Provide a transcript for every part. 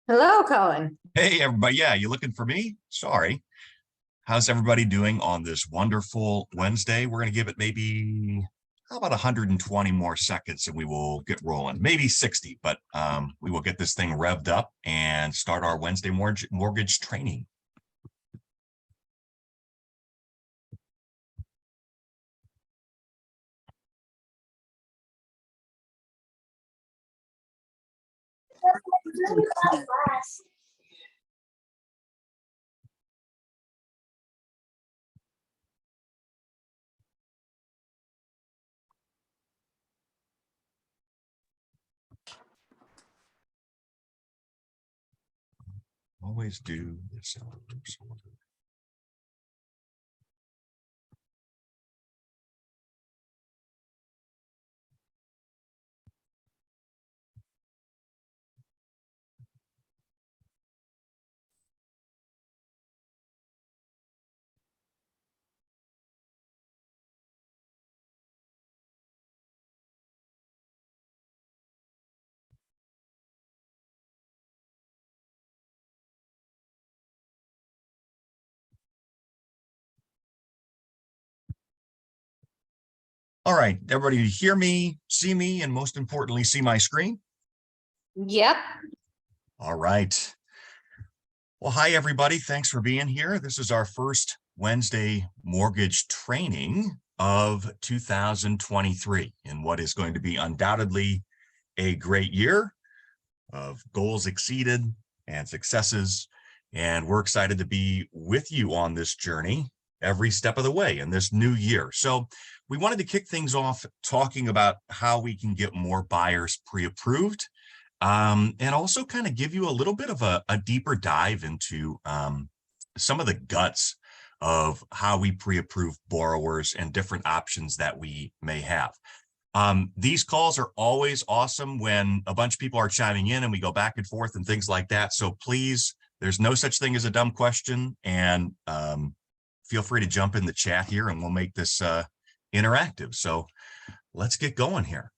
Hello, Colin. Hey, everybody. Yeah, you looking for me? Sorry. How's everybody doing on this wonderful Wednesday? We're going to give it maybe, how about 120 more seconds and we will get rolling. Maybe 60, but we will get this thing revved up and start our Wednesday mortgage training. Always do this. All right, everybody hear me, see me, and most importantly, see my screen? Yep. All right. Well, hi, everybody. Thanks for being here. This is our first Wednesday mortgage training of 2023 in what is going to be undoubtedly a great year of goals exceeded and successes. And we're excited to be with you on this journey every step of the way in this new year. So we wanted to kick things off talking about how we can get more buyers pre-approved. And also kind of give you a little bit of a deeper dive into some of the guts of how we pre-approve borrowers and different options that we may have. These calls are always awesome when a bunch of people are chiming in and we go back and forth and things like that. So please, there's no such thing as a dumb question, and feel free to jump in the chat here and we'll make this interactive. So let's get going here.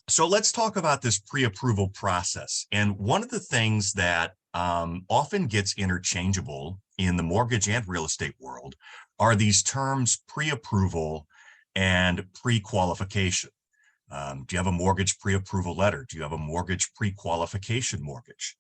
So let's talk about this pre-approval process. And one of the things that often gets interchangeable in the mortgage and real estate world are these terms pre-approval and pre-qualification. Do you have a mortgage pre-approval letter? Do you have a mortgage pre-qualification mortgage?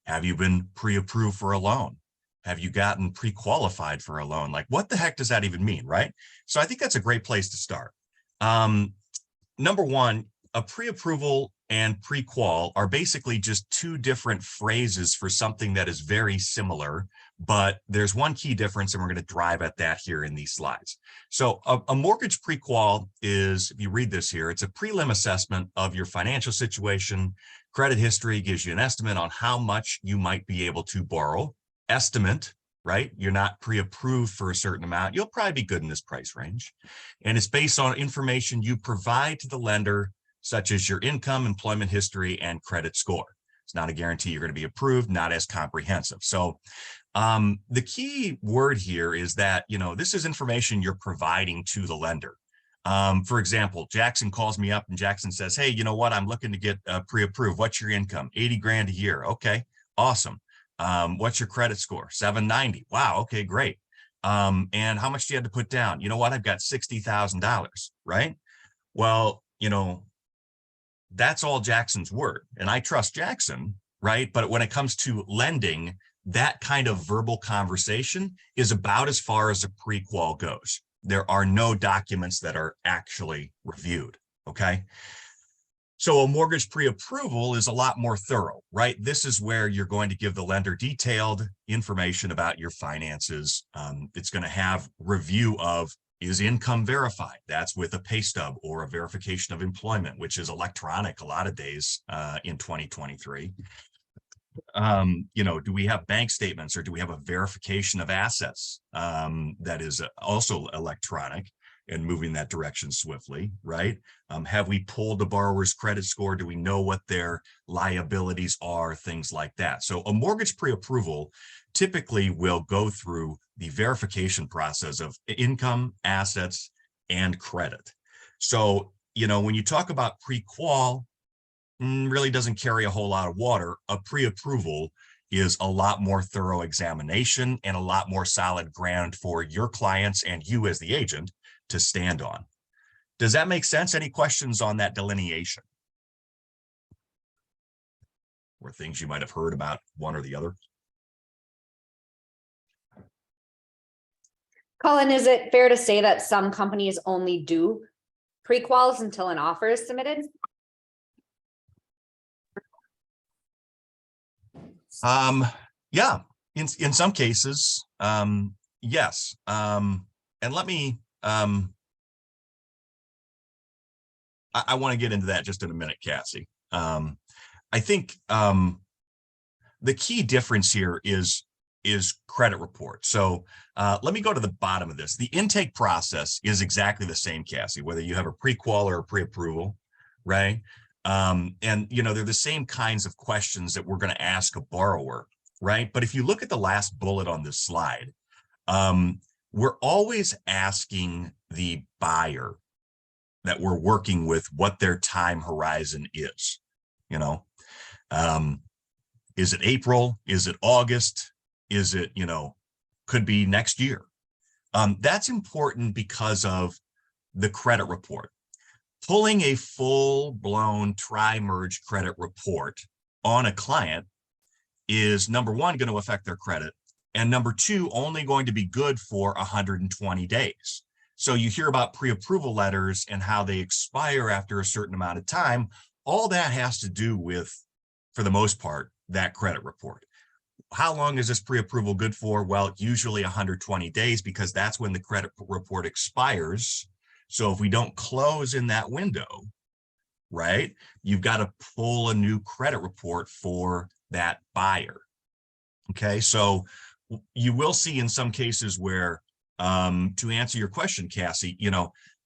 Have you been pre-approved for a loan? Have you gotten pre-qualified for a loan? Like, what the heck does that even mean, right? So I think that's a great place to start. Number one, a pre-approval and pre-qual are basically just two different phrases for something that is very similar, but there's one key difference, and we're going to drive at that here in these slides. So a mortgage pre-qual is, if you read this here, it's a prelim assessment of your financial situation. Credit history gives you an estimate on how much you might be able to borrow. Estimate, right? You're not pre-approved for a certain amount. You'll probably be good in this price range. And it's based on information you provide to the lender, such as your income, employment history, and credit score. It's not a guarantee you're going to be approved, not as comprehensive. So the key word here is that, this is information you're providing to the lender. For example, Jackson calls me up and Jackson says, hey, you know what? I'm looking to get pre-approved. What's your income? 80 grand a year. Okay, awesome. What's your credit score? 790. Wow. Okay, great. And how much do you have to put down? You know what? I've got $60,000, right? Well, that's all Jackson's word. And I trust Jackson, right? But when it comes to lending, that kind of verbal conversation is about as far as a pre-qual goes. There are no documents that are actually reviewed, okay? So a mortgage pre-approval is a lot more thorough, right? This is where you're going to give the lender detailed information about your finances. It's going to have review of, is income verified? That's with a pay stub or a verification of employment, which is electronic a lot of days in 2023. Do we have bank statements, or do we have a verification of assets that is also electronic and moving that direction swiftly, right? Have we pulled the borrower's credit score? Do we know what their liabilities are? Things like that. So a mortgage pre-approval typically will go through the verification process of income, assets, and credit. So, when you talk about pre-qual, really doesn't carry a whole lot of water. A pre-approval is a lot more thorough examination and a lot more solid ground for your clients and you as the agent to stand on. Does that make sense? Any questions on that delineation? Or things you might have heard about one or the other? Colin, is it fair to say that some companies only do pre-quals until an offer is submitted? Yeah, in some cases, yes. And let me, I want to get into that just in a minute, Cassie. I think the key difference here is credit report. So let me go to the bottom of this. The intake process is exactly the same, Cassie, whether you have a pre-qual or a pre-approval, right? And they're the same kinds of questions that we're going to ask a borrower, right? But if you look at the last bullet on this slide, we're always asking the buyer that we're working with what their time horizon is. Is it April? Is it August? Is it, could be next year? That's important because of the credit report. Pulling a full-blown tri-merge credit report on a client is, number one, going to affect their credit, and number two, only going to be good for 120 days. So you hear about pre-approval letters and how they expire after a certain amount of time. All that has to do with, for the most part, that credit report. How long is this pre-approval good for? Well, usually 120 days, because that's when the credit report expires. So if we don't close in that window, right, you've got to pull a new credit report for that buyer. Okay, so you will see in some cases where, to answer your question, Cassie,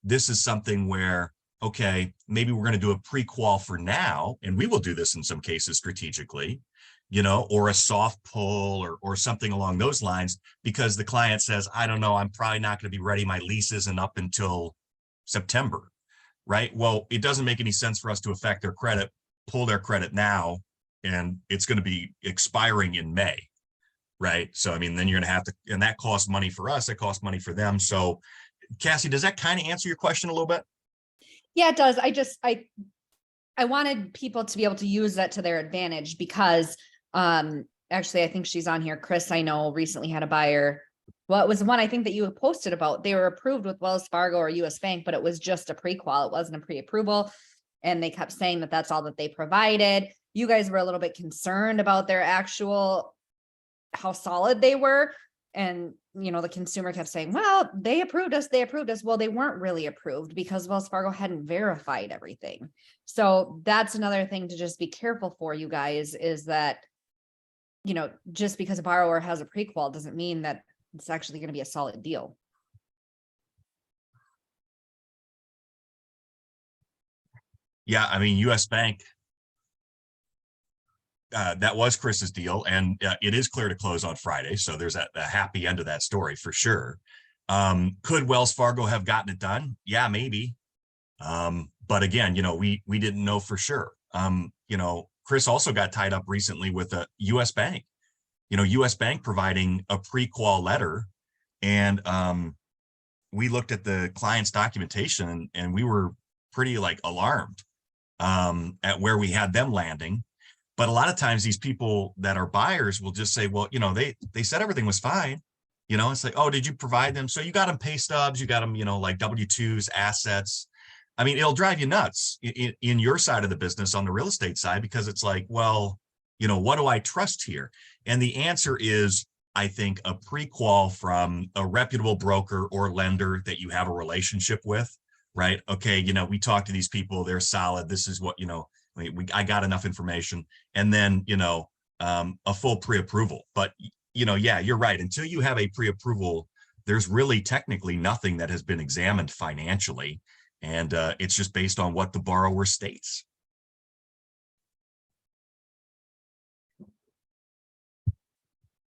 this is something where, okay, maybe we're going to do a pre-qual for now, and we will do this in some cases strategically, or a soft pull or something along those lines, because the client says, I don't know, I'm probably not going to be ready. My lease isn't up until September, right? Well, it doesn't make any sense for us to affect their credit, pull their credit now, and it's going to be expiring in May, right? So, I mean, then you're going to have to, and that costs money for us, it costs money for them. So, Cassie, does that kind of answer your question a little bit? Yeah, it does. I wanted people to be able to use that to their advantage because actually I think she's on here. Chris, I know, recently had a buyer. Well, it was the one I think that you posted about. They were approved with Wells Fargo or US Bank, but it was just a pre-qual. It wasn't a pre-approval. And they kept saying that that's all that they provided. You guys were a little bit concerned about their actual, how solid they were. And, the consumer kept saying, well, they approved us. Well, they weren't really approved because Wells Fargo hadn't verified everything. So that's another thing to just be careful for, you guys, is that, just because a borrower has a pre-qual doesn't mean that it's actually going to be a solid deal. Yeah, I mean, US Bank, that was Chris's deal, and it is clear to close on Friday. So there's a happy end of that story for sure. Could Wells Fargo have gotten it done? Yeah, maybe. But again, we didn't know for sure. Chris also got tied up recently with a US Bank, US Bank providing a pre-qual letter. And we looked at the client's documentation and we were pretty alarmed at where we had them landing. But a lot of times these people that are buyers will just say, well, they said everything was fine. It's like, oh, did you provide them? So you got them pay stubs, you got them, like W-2s, assets. I mean, it'll drive you nuts in your side of the business on the real estate side, because it's like, well, what do I trust here? And the answer is, I think, a pre-qual from a reputable broker or lender that you have a relationship with, right? Okay, we talk to these people, they're solid. This is what, I got enough information. And then, a full pre-approval. But, yeah, you're right. Until you have a pre-approval, there's really technically nothing that has been examined financially. And it's just based on what the borrower states.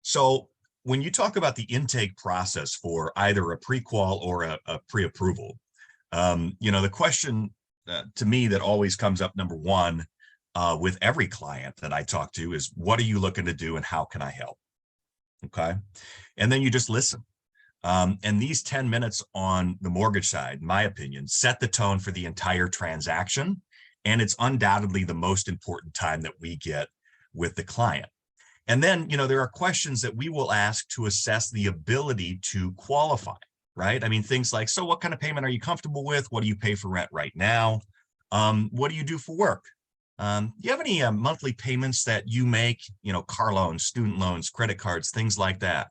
So when you talk about the intake process for either a pre-qual or a pre-approval, the question to me that always comes up, number one, with every client that I talk to is, what are you looking to do and how can I help? Okay. And then you just listen. And these 10 minutes on the mortgage side, in my opinion, set the tone for the entire transaction. And it's undoubtedly the most important time that we get with the client. And then, there are questions that we will ask to assess the ability to qualify, right? I mean, things like, so what kind of payment are you comfortable with? What do you pay for rent right now? What do you do for work? Do you have any monthly payments that you make, car loans, student loans, credit cards, things like that?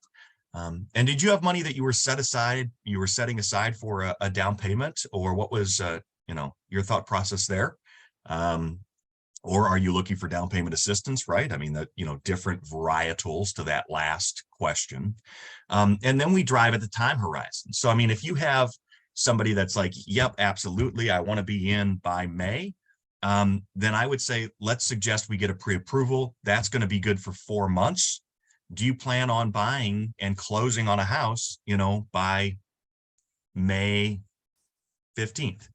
And did you have money that you were setting aside for a down payment, or what was, your thought process there? Or are you looking for down payment assistance, right? I mean, different varietals to that last question. And then we drive at the time horizon. So, I mean, if you have somebody that's like, yep, absolutely, I want to be in by May, then I would say, let's suggest we get a pre-approval. That's going to be good for 4 months. Do you plan on buying and closing on a house, by May 15th?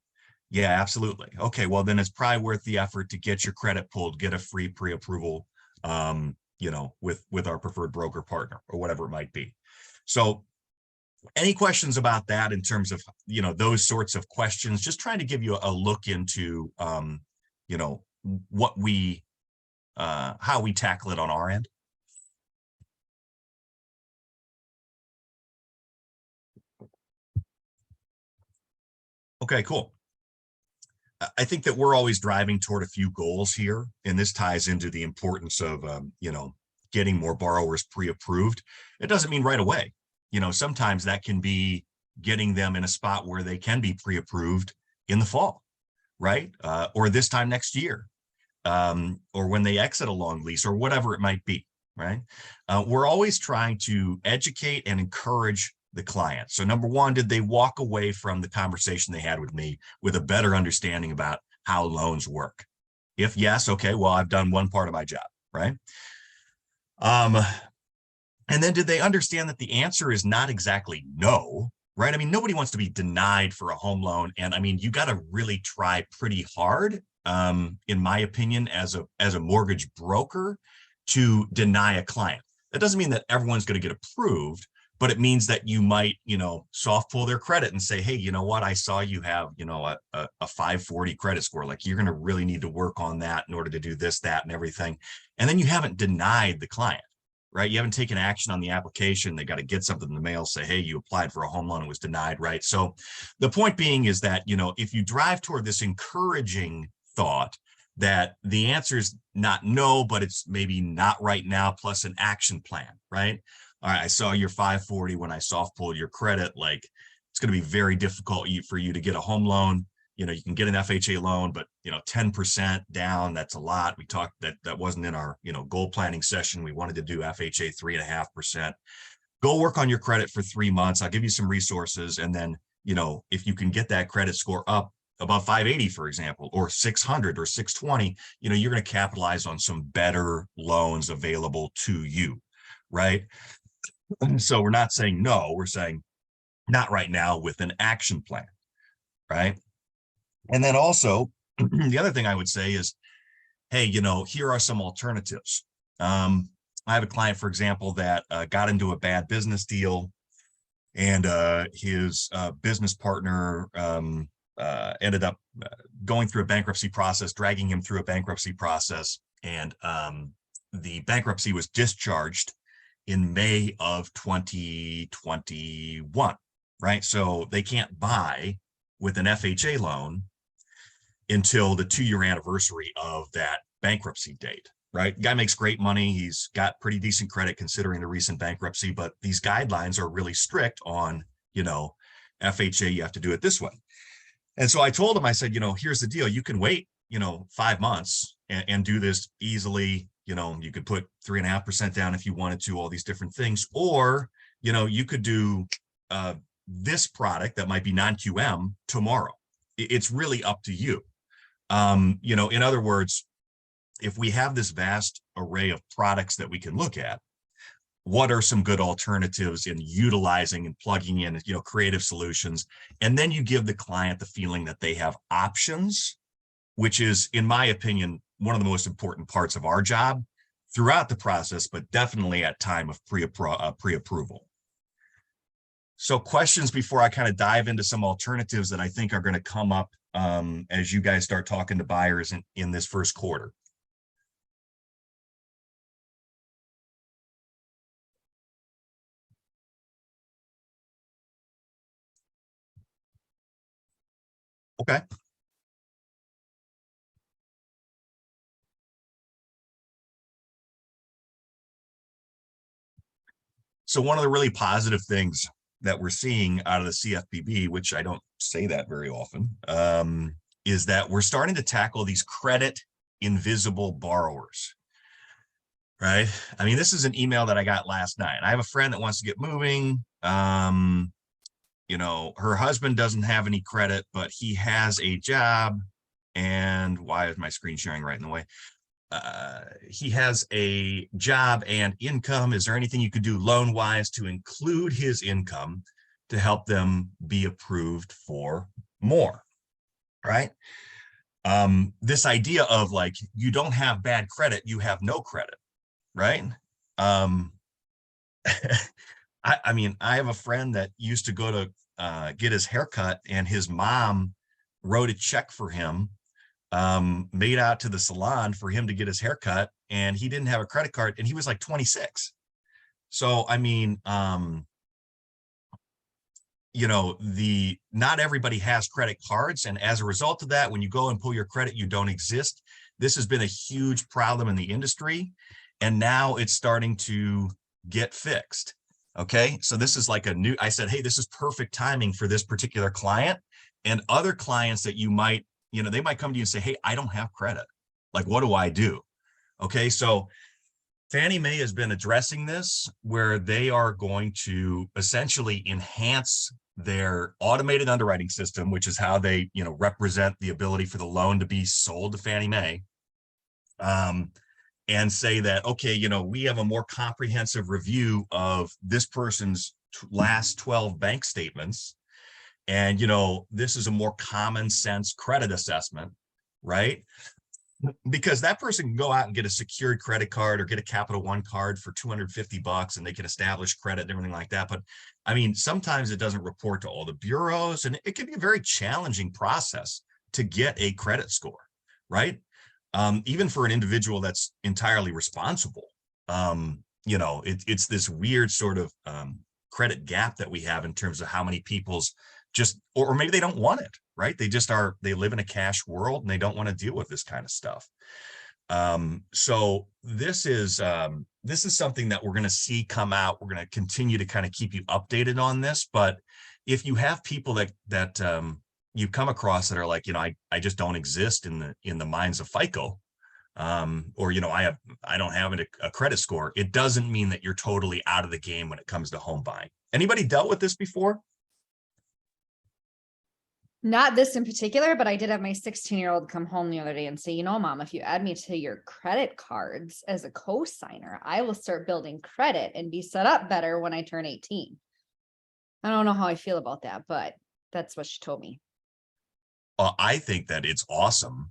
Yeah, absolutely. Okay, well, then it's probably worth the effort to get your credit pulled, get a free pre-approval, with our preferred broker partner or whatever it might be. So any questions about that in terms of, those sorts of questions, just trying to give you a look into, what how we tackle it on our end. Okay, cool. I think that we're always driving toward a few goals here, and this ties into the importance of, getting more borrowers pre-approved. It doesn't mean right away. Sometimes that can be getting them in a spot where they can be pre-approved in the fall, right? Or this time next year, or when they exit a long lease or whatever it might be, right? We're always trying to educate and encourage the client. So number one, did they walk away from the conversation they had with me with a better understanding about how loans work? If yes, okay, well, I've done one part of my job, right? And then did they understand that the answer is not exactly no, right? I mean, nobody wants to be denied for a home loan. And I mean, you got to really try pretty hard, in my opinion, as a mortgage broker, to deny a client. That doesn't mean that everyone's going to get approved, but it means that you might, soft pull their credit and say, hey, you know what? I saw you have, a 540 credit score. Like, you're going to really need to work on that in order to do this, that, and everything. And then you haven't denied the client, right? You haven't taken action on the application. They got to get something in the mail, say, hey, you applied for a home loan and was denied, right? So the point being is that, if you drive toward this encouraging thought that the answer is not no, but it's maybe not right now, plus an action plan, right? All right, I saw your 540 when I soft pulled your credit. Like, it's going to be very difficult for you to get a home loan. You can get an FHA loan, but 10% down, that's a lot. We talked that wasn't in our goal planning session. We wanted to do FHA 3.5%. Go work on your credit for 3 months. I'll give you some resources, and then if you can get that credit score up above 580, for example, or 600 or 620, you're going to capitalize on some better loans available to you, right? So we're not saying no, we're saying not right now with an action plan, right? And then also, the other thing I would say is, hey, here are some alternatives. I have a client, for example, that got into a bad business deal, and his business partner ended up going through a bankruptcy process, dragging him through a bankruptcy process, and the bankruptcy was discharged in May of 2021, right? So they can't buy with an FHA loan until the 2-year anniversary of that bankruptcy date, right? Guy makes great money. He's got pretty decent credit considering the recent bankruptcy, but these guidelines are really strict on, FHA, you have to do it this way. And so I told him, I said, here's the deal. You can wait, 5 months and do this easily. You could put 3.5% down if you wanted to, all these different things. Or, you could do this product that might be non-QM tomorrow. It's really up to you. In other words, if we have this vast array of products that we can look at, what are some good alternatives in utilizing and plugging in, creative solutions? And then you give the client the feeling that they have options, which is, in my opinion, one of the most important parts of our job throughout the process, but definitely at time of pre-approval. So questions before I kind of dive into some alternatives that I think are going to come up as you guys start talking to buyers in this first quarter. Okay. So one of the really positive things that we're seeing out of the CFPB, which I don't say that very often, is that we're starting to tackle these credit invisible borrowers, right? I mean, this is an email that I got last night. I have a friend that wants to get moving. You know, her husband doesn't have any credit, but he has a job. And why is my screen sharing right in the way? He has a job and income. Is there anything you could do loan wise to include his income to help them be approved for more? Right. This idea of like, you don't have bad credit, you have no credit. Right. I mean, I have a friend that used to go to get his haircut, and his mom wrote a check for him, made out to the salon for him to get his haircut, and he didn't have a credit card, and he was like 26. So, I mean, you know, not everybody has credit cards. And as a result of that, when you go and pull your credit, you don't exist. This has been a huge problem in the industry. And now it's starting to get fixed. Okay. So this is like I said, hey, this is perfect timing for this particular client and other clients that you might, you know, they might come to you and say, hey, I don't have credit. Like, what do I do? Okay. So Fannie Mae has been addressing this, where they are going to essentially enhance their automated underwriting system, which is how they, you know, represent the ability for the loan to be sold to Fannie Mae. And say that, okay, you know, we have a more comprehensive review of this person's last 12 bank statements. And, you know, this is a more common sense credit assessment, right? Because that person can go out and get a secured credit card or get a Capital One card for $250 and they can establish credit and everything like that. But I mean, sometimes it doesn't report to all the bureaus, and it can be a very challenging process to get a credit score, right? Even for an individual that's entirely responsible. You know, it's this weird sort of credit gap that we have in terms of how many people's just, or maybe they don't want it, right? They live in a cash world and they don't want to deal with this kind of stuff. So this is something that we're going to see come out. We're going to continue to kind of keep you updated on this. But if you have people that you come across that are like, you know, I just don't exist in the minds of FICO, or, you know, I don't have a credit score, it doesn't mean that you're totally out of the game when it comes to home buying. Anybody dealt with this before? Not this in particular, but I did have my 16-year-old come home the other day and say, you know, Mom, if you add me to your credit cards as a co-signer, I will start building credit and be set up better when I turn 18. I don't know how I feel about that, but that's what she told me. I think that it's awesome.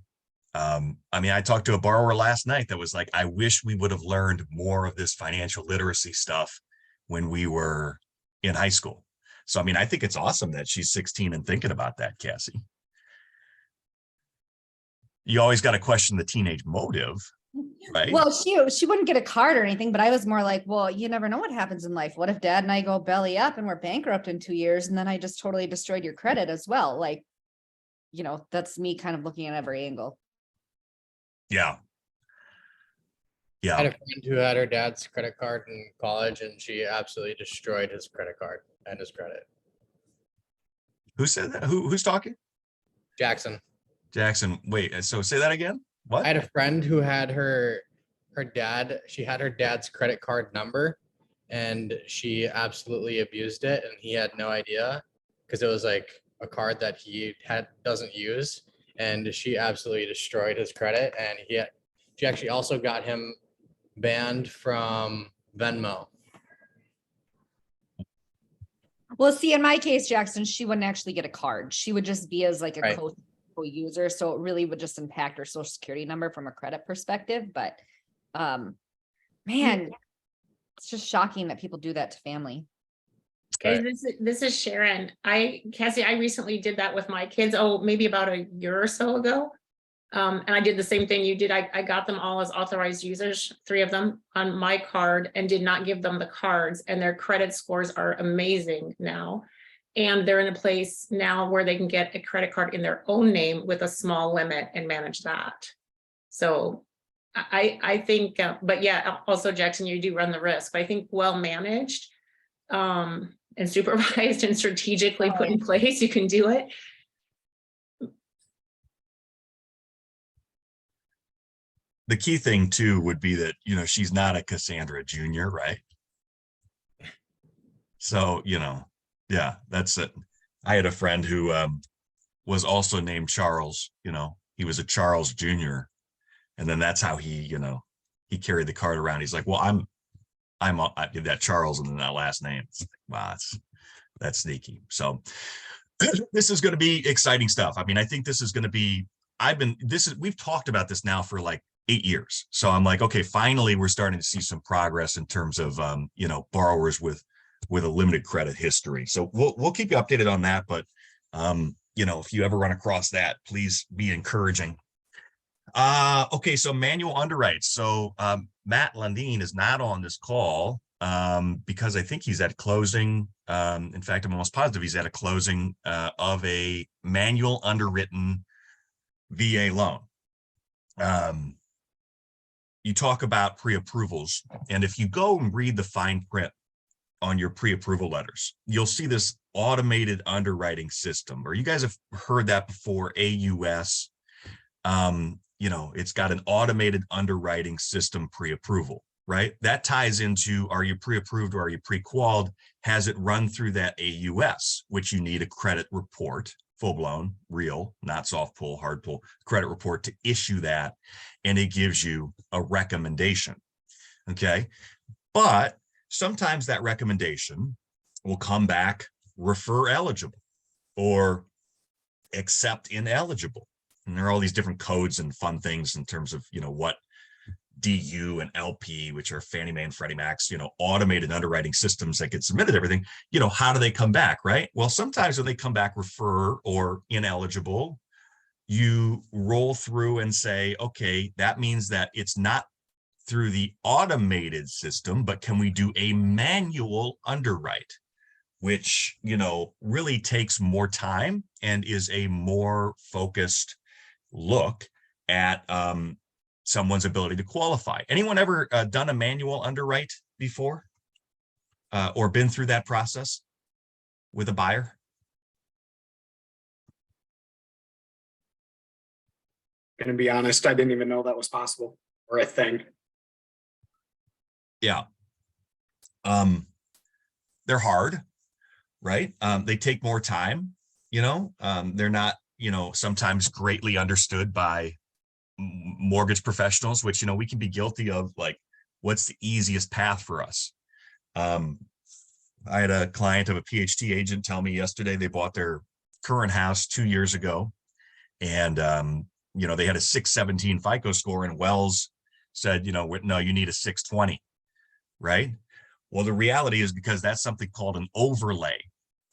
I mean, I talked to a borrower last night that was like, I wish we would have learned more of this financial literacy stuff when we were in high school. So, I mean, I think it's awesome that she's 16 and thinking about that, Cassie. You always got to question the teenage motive, right? Well, she wouldn't get a card or anything, but I was more like, well, you never know what happens in life. What if Dad and I go belly up and we're bankrupt in 2 years, and then I just totally destroyed your credit as well? Like, you know, that's me kind of looking at every angle. Yeah. Yeah. I had a friend who had her dad's credit card in college, and she absolutely destroyed his credit card and his credit. Who said that? Who's talking? Jackson. Jackson. Wait, so say that again. What? I had a friend who had she had her dad's credit card number, and she absolutely abused it, and he had no idea because it was like a card that he doesn't use, and she absolutely destroyed his credit. And she actually also got him banned from Venmo. Well, see, in my case, Jackson, she wouldn't actually get a card. She would just be as like a Right. co. multiple users, so it really would just impact her social security number from a credit perspective, but man, it's just shocking that people do that to family. Okay, this is Sharon. Cassie, I recently did that with my kids, maybe about a year or so ago. And I did the same thing you did. I got them all as authorized users, 3 of them on my card, and did not give them the cards, and their credit scores are amazing now. And they're in a place now where they can get a credit card in their own name with a small limit and manage that. So I think, but yeah, also Jackson, you do run the risk, but I think well managed and supervised and strategically put in place, you can do it. The key thing too would be that, you know, she's not a Cassandra Jr., right? So, you know, yeah, that's it. I had a friend who was also named Charles, you know, he was a Charles Jr. And then that's how he, you know, he carried the card around. He's like, well, I did that Charles and then that last name. It's like, wow, that's sneaky. So this is going to be exciting stuff. I mean, I think this is going to be, we've talked about this now for like 8 years. So I'm like, okay, finally, we're starting to see some progress in terms of, you know, borrowers with a limited credit history. So we'll keep you updated on that. But, you know, if you ever run across that, please be encouraging. Okay, so manual underwrites. So Matt Landine is not on this call because I think he's at closing. In fact, I'm almost positive he's at a closing of a manual underwritten VA loan. You talk about pre-approvals, and if you go and read the fine print on your pre-approval letters, you'll see this automated underwriting system, or you guys have heard that before, AUS. You know, it's got an automated underwriting system pre-approval, right? That ties into, are you pre-approved or are you pre-qualified? Has it run through that AUS, which you need a credit report, full-blown, real, not soft pull, hard pull, credit report to issue that, and it gives you a recommendation, okay? But sometimes that recommendation will come back refer eligible or accept ineligible. And there are all these different codes and fun things in terms of, you know, what DU and LP, which are Fannie Mae and Freddie Mac's, you know, automated underwriting systems that get submitted, everything, you know, how do they come back, right? Well, sometimes when they come back refer or ineligible, you roll through and say, okay, that means that it's not through the automated system, but can we do a manual underwrite, which, you know, really takes more time and is a more focused look at someone's ability to qualify. Anyone ever done a manual underwrite before or been through that process with a buyer? Gonna be honest, I didn't even know that was possible or a thing. Yeah. They're hard, right? They take more time, you know, they're not, you know, sometimes greatly understood by mortgage professionals, which, you know, we can be guilty of, like, what's the easiest path for us? I had a client of a PhD agent tell me yesterday they bought their current house 2 years ago, and you know, they had a 617 FICO score, and Wells said, you know, no, you need a 620, right? Well, the reality is, because that's something called an overlay,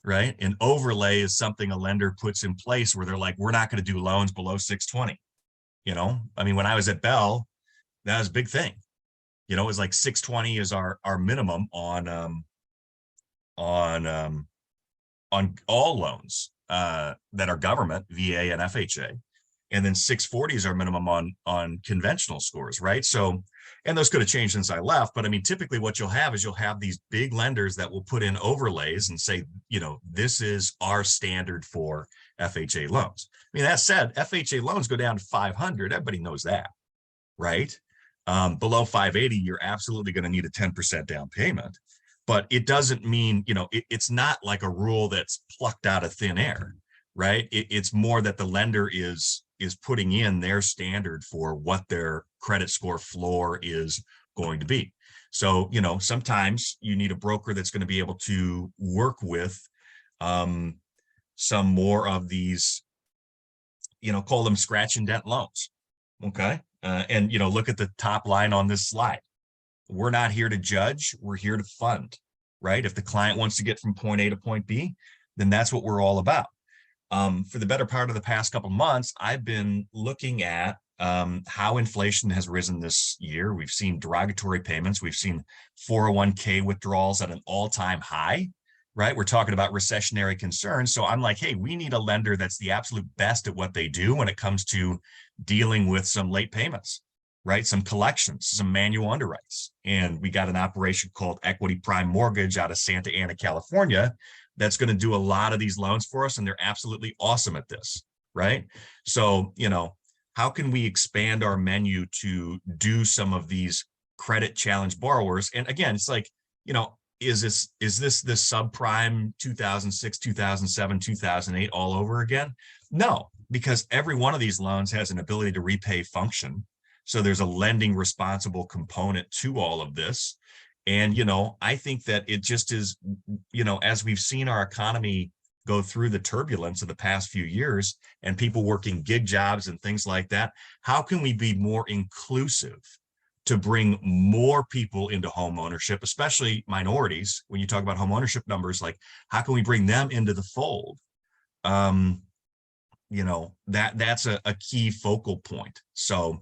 right? An overlay is something a lender puts in place where they're like, we're not going to do loans below 620. You know, I mean, when I was at Bell, that was a big thing. You know, it was like 620 is our minimum on all loans that are government, VA and FHA. And then 640 is our minimum on conventional scores, right? So, and those could have changed since I left, but I mean, typically what you'll have is you'll have these big lenders that will put in overlays and say, you know, this is our standard for FHA loans. I mean, that said, FHA loans go down to 500. Everybody knows that, right? Below 580, you're absolutely going to need a 10% down payment. But it doesn't mean, you know, it's not like a rule that's plucked out of thin air, right? It's more that the lender is putting in their standard for what their credit score floor is going to be. So, you know, sometimes you need a broker that's going to be able to work with some more of these call them scratch and dent loans. Okay. And, look at the top line on this slide. We're not here to judge. We're here to fund, right? If the client wants to get from point A to point B, then that's what we're all about. For the better part of the past couple of months, I've been looking at how inflation has risen this year. We've seen derogatory payments. We've seen 401k withdrawals at an all-time high, right? We're talking about recessionary concerns. So I'm like, hey, we need a lender that's the absolute best at what they do when it comes to dealing with some late payments, right? Some collections, some manual underwrites. And we got an operation called Equity Prime Mortgage out of Santa Ana, California, that's going to do a lot of these loans for us. And they're absolutely awesome at this, right? So, how can we expand our menu to do some of these credit challenged borrowers? And again, it's like, is this the subprime 2006, 2007, 2008 all over again? No, because every one of these loans has an ability to repay function. So there's a lending responsible component to all of this. And, I think that it just is, as we've seen our economy go through the turbulence of the past few years and people working gig jobs and things like that, how can we be more inclusive to bring more people into home ownership, especially minorities? When you talk about home ownership numbers, like how can we bring them into the fold? That's a key focal point. So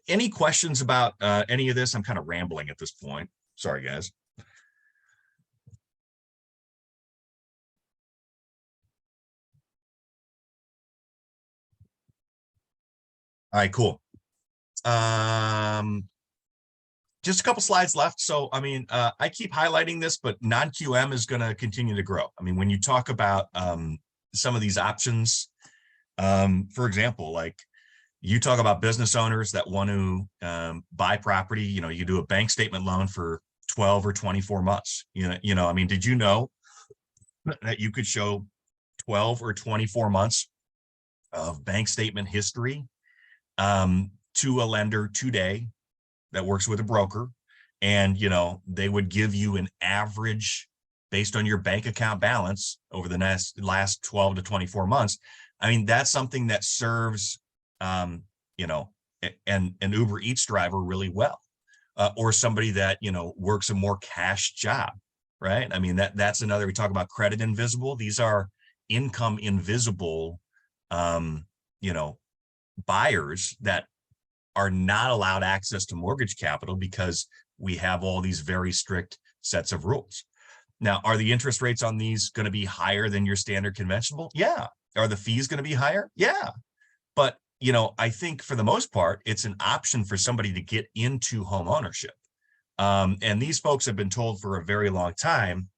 any questions about any of this? I'm kind of rambling at this point. Sorry, guys. All right, cool. Just a couple slides left. So, I keep highlighting this, but non-QM is going to continue to grow. When you talk about some of these options, for example, like you talk about business owners that want to buy property, you do a bank statement loan for 12 or 24 months. Did you know that you could show 12 or 24 months of bank statement history to a lender today that works with a broker, and they would give you an average based on your bank account balance over the last 12 to 24 months. That's something that serves an Uber Eats driver really well, or somebody that works a more cash job, right? That's another. We talk about credit invisible. These are income invisible buyers that are not allowed access to mortgage capital because we have all these very strict sets of rules. Now, are the interest rates on these going to be higher than your standard conventional? Yeah. Are the fees going to be higher? Yeah. But, I think for the most part, it's an option for somebody to get into home ownership. And these folks have been told for a very long time,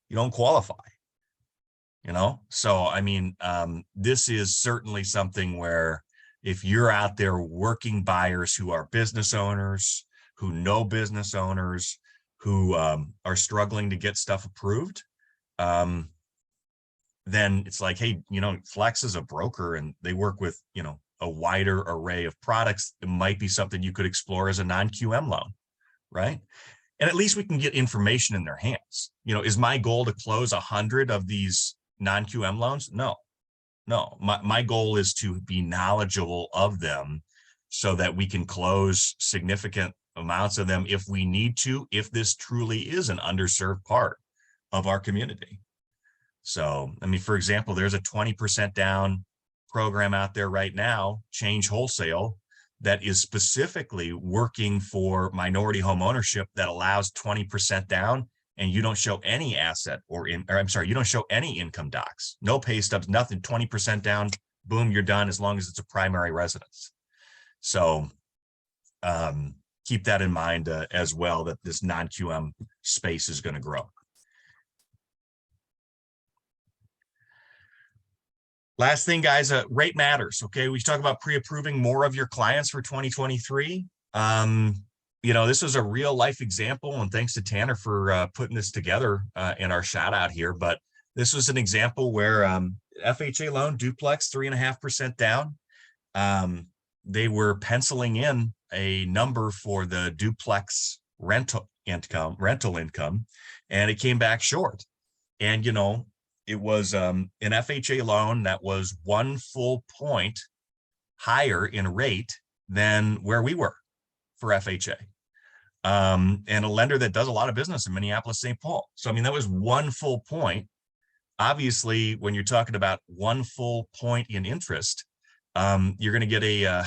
you don't qualify. So this is certainly something where if you're out there working buyers who are business owners, who know business owners, who are struggling to get stuff approved, then it's like, hey, Flex is a broker and they work with, a wider array of products. It might be something you could explore as a non-QM loan, right? And at least we can get information in their hands. Is my goal to close 100 of these non-QM loans? No. My goal is to be knowledgeable of them so that we can close significant amounts of them if we need to, if this truly is an underserved part of our community. So, for example, there's a 20% down program out there right now, Change Wholesale, that is specifically working for minority home ownership that allows 20% down, and you don't show any you don't show any income docs, no pay stubs, nothing, 20% down, boom, you're done, as long as it's a primary residence. So keep that in mind as well, that this non-QM space is going to grow. Last thing, guys, rate matters. Okay, we talk about pre-approving more of your clients for 2023. This was a real life example, and thanks to Tanner for putting this together in our shout out here. But this was an example where FHA loan, duplex, 3.5% down. They were penciling in a number for the duplex rental income, and it came back short. And it was an FHA loan that was 1 full point higher in rate than where we were for FHA. And a lender that does a lot of business in Minneapolis, St. Paul. So, I mean, that was 1 full point. Obviously, when you're talking about 1 full point in interest, you're going to get a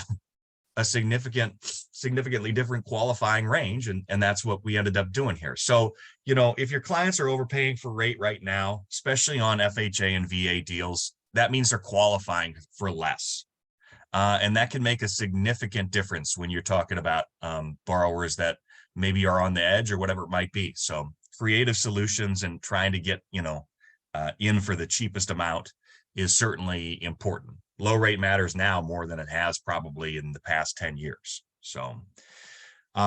significantly different qualifying range. And that's what we ended up doing here. So, you know, if your clients are overpaying for rate right now, especially on FHA and VA deals, that means they're qualifying for less. And that can make a significant difference when you're talking about borrowers that maybe are on the edge or whatever it might be. So creative solutions and trying to get, you know, in for the cheapest amount is certainly important. Low rate matters now more than it has probably in the past 10 years. So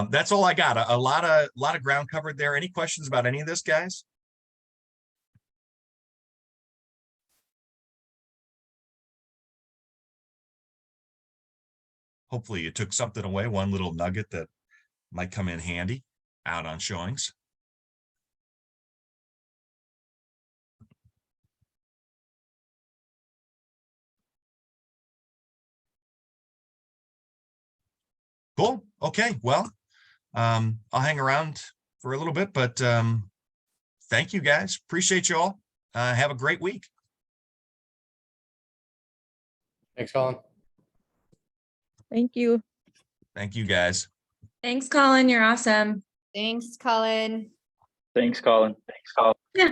that's all I got. A lot of ground covered there. Any questions about any of this, guys? Hopefully you took something away, one little nugget that might come in handy out on showings. Cool. Okay. Well, I'll hang around for a little bit, but thank you guys. Appreciate you all. Have a great week. Thanks, Colin. Thank you. Thank you guys. Thanks, Colin. You're awesome. Thanks, Colin. Thanks, Colin. Yeah.